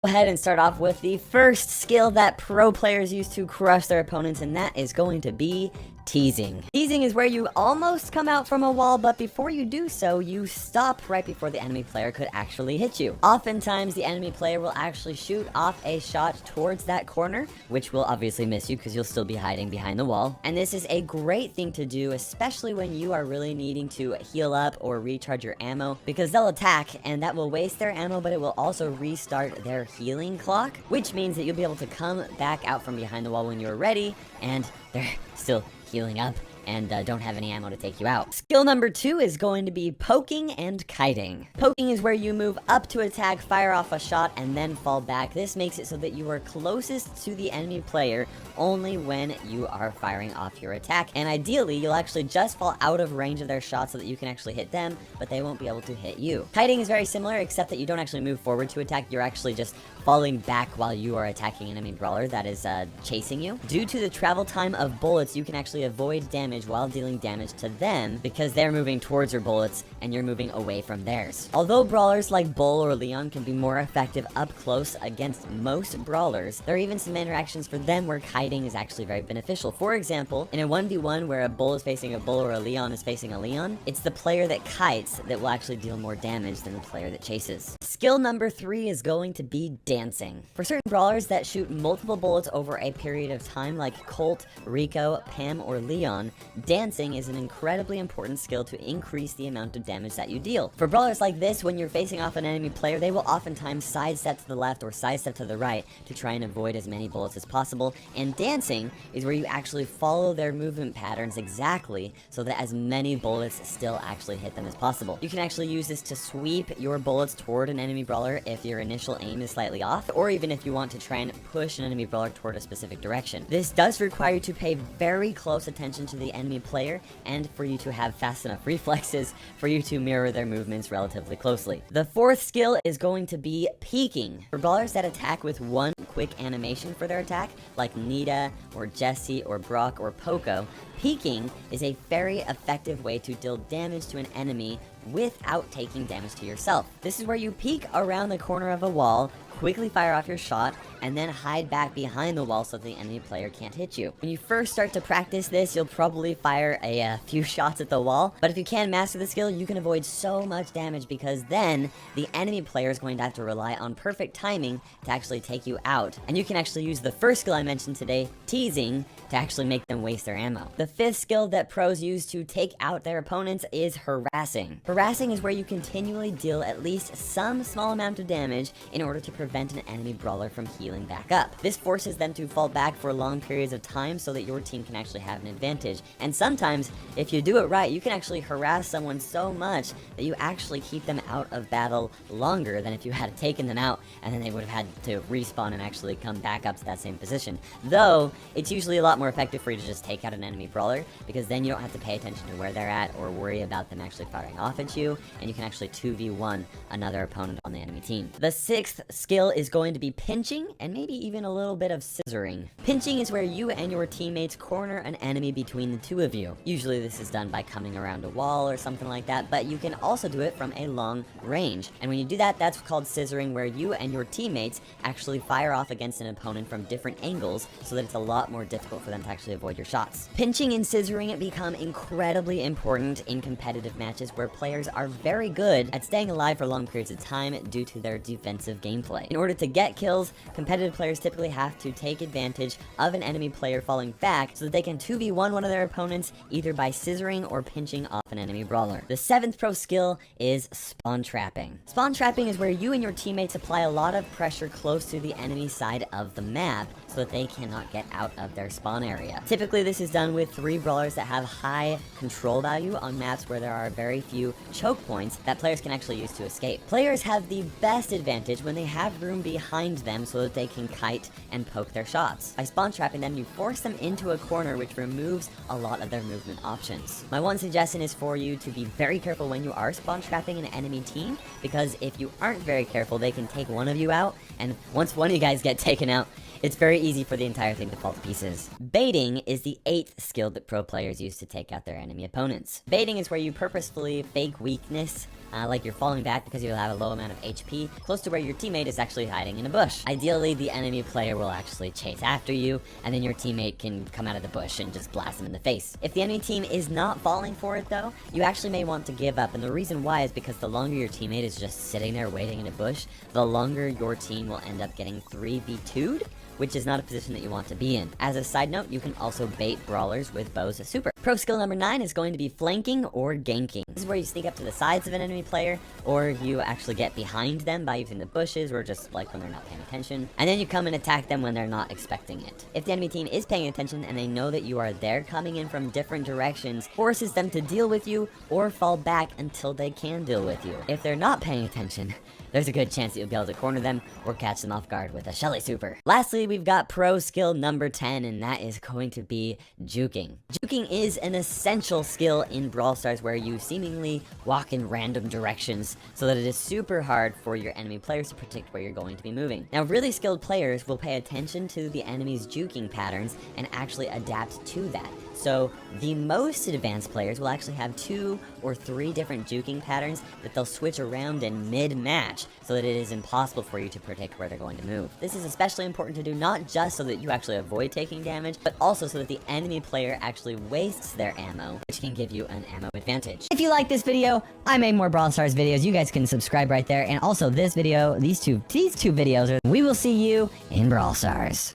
Go ahead and start off with the first skill that pro players use to crush their opponents, and that is going to be teasing. Teasing is where you almost come out from a wall, but before you do so, you stop right before the enemy player could actually hit you. Oftentimes, the enemy player will actually shoot off a shot towards that corner, which will obviously miss you because you'll still be hiding behind the wall. And this is a great thing to do, especially when you are really needing to heal up or recharge your ammo, because they'll attack and that will waste their ammo, but it will also restart their healing clock, which means that you'll be able to come back out from behind the wall when you're ready and they're still healing up and don't have any ammo to take you out. Skill number 2 is going to be poking and kiting. Poking is where you move up to attack, fire off a shot, and then fall back. This makes it so that you are closest to the enemy player only when you are firing off your attack, and ideally you'll actually just fall out of range of their shot so that you can actually hit them, but they won't be able to hit you. Kiting is very similar, except that you don't actually move forward to attack, you're actually just falling back while you are attacking an enemy brawler that is chasing you. Due to the travel time of bullets, you can actually avoid damage while dealing damage to them because they're moving towards your bullets and you're moving away from theirs. Although brawlers like Bull or Leon can be more effective up close against most brawlers, there are even some interactions for them where kiting is actually very beneficial. For example, in a 1v1 where a Bull is facing a Bull or a Leon is facing a Leon, it's the player that kites that will actually deal more damage than the player that chases. Skill number 3 is going to be dancing. For certain brawlers that shoot multiple bullets over a period of time like Colt, Rico, Pam, or Leon, dancing is an incredibly important skill to increase the amount of damage that you deal. For brawlers like this, when you're facing off an enemy player, they will oftentimes sidestep to the left or sidestep to the right to try and avoid as many bullets as possible, and dancing is where you actually follow their movement patterns exactly so that as many bullets still actually hit them as possible. You can actually use this to sweep your bullets toward an enemy brawler if your initial aim is slightly off, or even if you want to try and push an enemy brawler toward a specific direction. This does require you to pay very close attention to the enemy player and for you to have fast enough reflexes for you to mirror their movements relatively closely. The fourth skill is going to be peeking. For brawlers that attack with one quick animation for their attack, like Nita or Jesse or Brock or Poco, peeking is a very effective way to deal damage to an enemy without taking damage to yourself. This is where you peek around the corner of a wall, quickly fire off your shot, and then hide back behind the wall so the enemy player can't hit you. When you first start to practice this, you'll probably fire a few shots at the wall, but if you can master the skill, you can avoid so much damage because then the enemy player is going to have to rely on perfect timing to actually take you out. And you can actually use the first skill I mentioned today, teasing, to actually make them waste their ammo. The fifth skill that pros use to take out their opponents is harassing. Harassing is where you continually deal at least some small amount of damage in order to prevent an enemy brawler from healing back up. This forces them to fall back for long periods of time so that your team can actually have an advantage. And sometimes, if you do it right, you can actually harass someone so much that you actually keep them out of battle longer than if you had taken them out and then they would have had to respawn and actually come back up to that same position. Though, it's usually a lot more effective for you to just take out an enemy brawler because then you don't have to pay attention to where they're at or worry about them actually firing off at you, and you can actually 2v1 another opponent on the enemy team. The sixth skill is going to be pinching and maybe even a little bit of scissoring. Pinching is where you and your teammates corner an enemy between the two of you. Usually this is done by coming around a wall or something like that, but you can also do it from a long range. And when you do that, that's called scissoring, where you and your teammates actually fire off against an opponent from different angles so that it's a lot more difficult for them to actually avoid your shots. Pinching and scissoring become incredibly important in competitive matches where players are very good at staying alive for long periods of time due to their defensive gameplay. In order to get kills, competitive players typically have to take advantage of an enemy player falling back so that they can 2v1 one of their opponents either by scissoring or pinching off an enemy brawler. The seventh pro skill is spawn trapping. Spawn trapping is where you and your teammates apply a lot of pressure close to the enemy side of the map so that they cannot get out of their spawn area. Typically this is done with 3 brawlers that have high control value on maps where there are very few choke points that players can actually use to escape. Players have the best advantage when they have room behind them so that they can kite and poke their shots. By spawn trapping them, you force them into a corner, which removes a lot of their movement options. My one suggestion is for you to be very careful when you are spawn trapping an enemy team, because if you aren't very careful, they can take one of you out, and once one of you guys get taken out, it's very easy for the entire thing to fall to pieces. Baiting is the 8th skill that pro players use to take out their enemy opponents. Baiting is where you purposefully fake weakness, like you're falling back because you have a low amount of HP, close to where your teammate is actually hiding in a bush. Ideally, the enemy player will actually chase after you, and then your teammate can come out of the bush and just blast them in the face. If the enemy team is not falling for it though, you actually may want to give up, and the reason why is because the longer your teammate is just sitting there waiting in a bush, the longer your team will end up getting 3v2'd, which is not a position that you want to be in. As a side note, you can also bait brawlers with bows of super. Pro skill number 9 is going to be flanking or ganking. This is where you sneak up to the sides of an enemy player, or you actually get behind them by using the bushes, or just like when they're not paying attention, and then you come and attack them when they're not expecting it. If the enemy team is paying attention and they know that you are there coming in from different directions, forces them to deal with you or fall back until they can deal with you. If they're not paying attention, there's a good chance that you'll be able to corner them or catch them off guard with a Shelly super. Lastly, we've got pro skill number 10, and that is going to be juking. Juking is an essential skill in Brawl Stars where you seemingly walk in random directions so that it is super hard for your enemy players to predict where you're going to be moving. Now, really skilled players will pay attention to the enemy's juking patterns and actually adapt to that. So the most advanced players will actually have 2 or 3 different juking patterns that they'll switch around in mid-match so that it is impossible for you to predict where they're going to move. This is especially important to do not just so that you actually avoid taking damage, but also so that the enemy player actually wastes their ammo, which can give you an ammo advantage. If you like this video, I made more Brawl Stars videos. You guys can subscribe right there. And also this video, these two videos, we will see you in Brawl Stars.